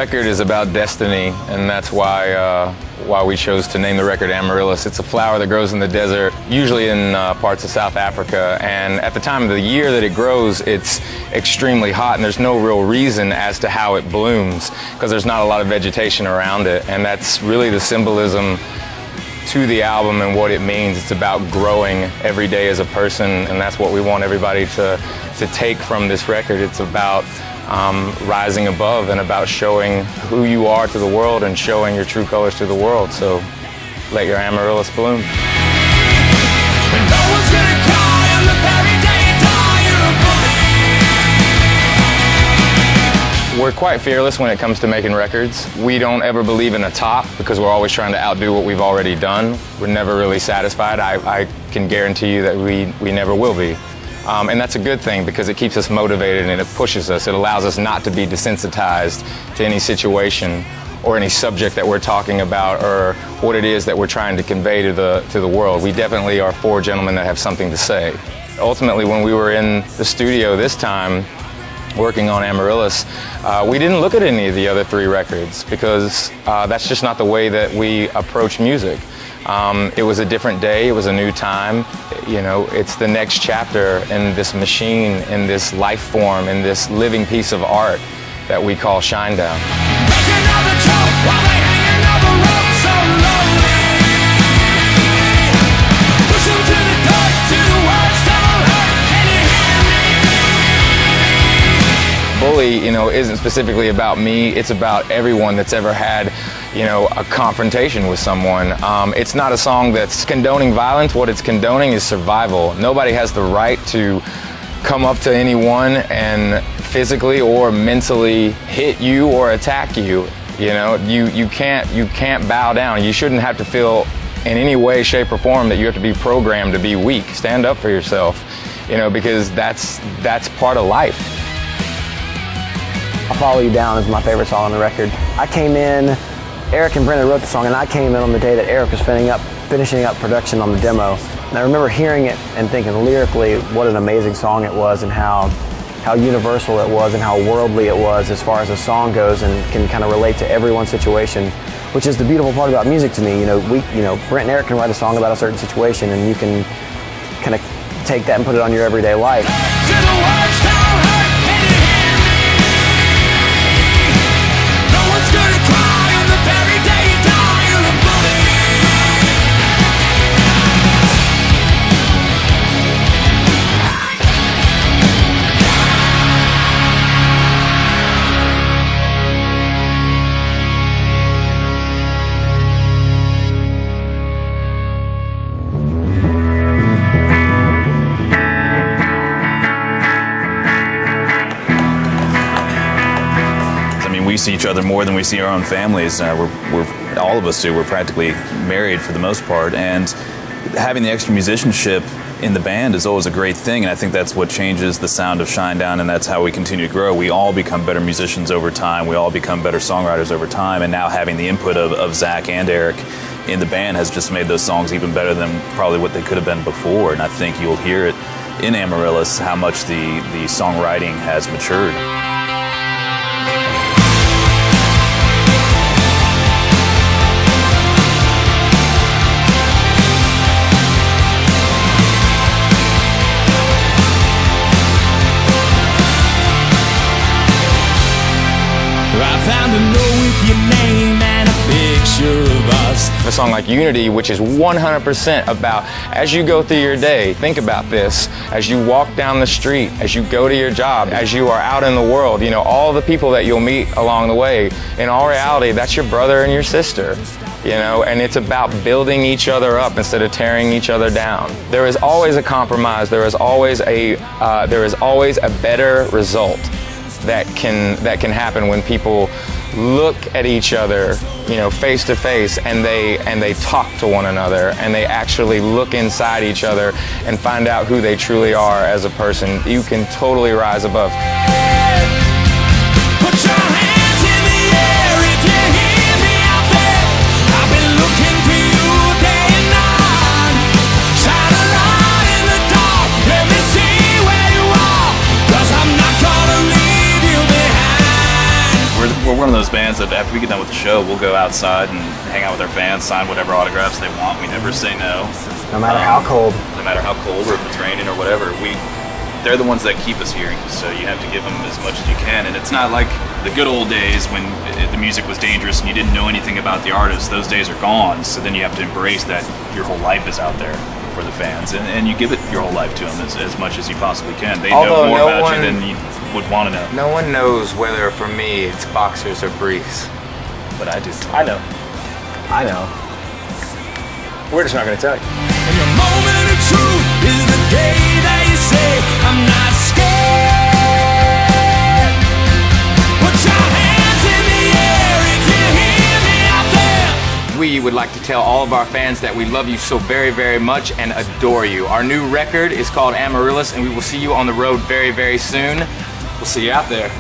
record is about destiny, and that's why we chose to name the record Amaryllis. It's a flower that grows in the desert, usually in parts of South Africa, and at the time of the year that it grows, it's extremely hot, and there's no real reason as to how it blooms, because there's not a lot of vegetation around it, and that's really the symbolism to the album and what it means. It's about growing every day as a person, and that's what we want everybody to take from this record. It's about rising above and about showing who you are to the world and showing your true colors to the world. So let your amaryllis bloom. We're quite fearless when it comes to making records. We don't ever believe in a top because we're always trying to outdo what we've already done. We're never really satisfied. I can guarantee you that we never will be. And that's a good thing because it keeps us motivated and it pushes us. It allows us not to be desensitized to any situation or any subject that we're talking about or what it is that we're trying to convey to the world. We definitely are four gentlemen that have something to say. Ultimately, when we were in the studio this time working on Amaryllis, we didn't look at any of the other three records because that's just not the way that we approach music. It was a different day, it was a new time. You know, it's the next chapter in this machine, in this life form, in this living piece of art that we call Shinedown. Bully, you know, isn't specifically about me, it's about everyone that's ever had, you know, a confrontation with someone. It's not a song that's condoning violence. What it's condoning is survival. Nobody has the right to come up to anyone and physically or mentally hit you or attack you. You know, you can't bow down. You shouldn't have to feel in any way, shape, or form that you have to be programmed to be weak. Stand up for yourself, you know, because that's part of life. I'll Follow You Down is my favorite song on the record. I came in, Eric and Brenda wrote the song, and I came in on the day that Eric was finishing up production on the demo. And I remember hearing it and thinking lyrically what an amazing song it was and how universal it was and how worldly it was as far as the song goes and can kind of relate to everyone's situation, which is the beautiful part about music to me. You know, Brent and Eric can write a song about a certain situation and you can kind of take that and put it on your everyday life. We see each other more than we see our own families. All of us do. We're practically married for the most part, and having the extra musicianship in the band is always a great thing, and I think that's what changes the sound of Shinedown, and that's how we continue to grow. We all become better musicians over time. We all become better songwriters over time, and now having the input of Zach and Eric in the band has just made those songs even better than probably what they could have been before, and I think you'll hear it in Amaryllis how much the songwriting has matured. I found a note with your name and a picture of us. A song like Unity, which is 100% about, as you go through your day, think about this, as you walk down the street, as you go to your job, as you are out in the world, you know, all the people that you'll meet along the way, in all reality, that's your brother and your sister, you know, and it's about building each other up instead of tearing each other down. There is always a compromise, there is always a better result that can happen when people look at each other, you know, face to face, and they talk to one another, and they actually look inside each other and find out who they truly are as a person. You can totally rise above. Put your hands in the air if you hear me out there. I've been looking for you day and night. Shine a light in the dark, let me see where you are, 'cause I'm not gonna leave you behind. We're one of those bands fans that after we get done with the show, we'll go outside and hang out with our fans, sign whatever autographs they want. We never say no. No matter how cold. No matter how cold or if it's raining or whatever. They're the ones that keep us here, so you have to give them as much as you can. And it's not like the good old days when the music was dangerous and you didn't know anything about the artists. Those days are gone, so then you have to embrace that your whole life is out there for the fans, and you give it your whole life to them as much as you possibly can. They know more about you than you would want to know. No one knows whether for me it's boxers or briefs, but I do. I know. I know. We're just not going to tell you. And the moment of truth is the day that you say, I'm not scared. Put your hands in the air if you hear me out there. We would like to tell all of our fans that we love you so very, very much and adore you. Our new record is called Amaryllis, and we will see you on the road very, very soon. We'll see you out there.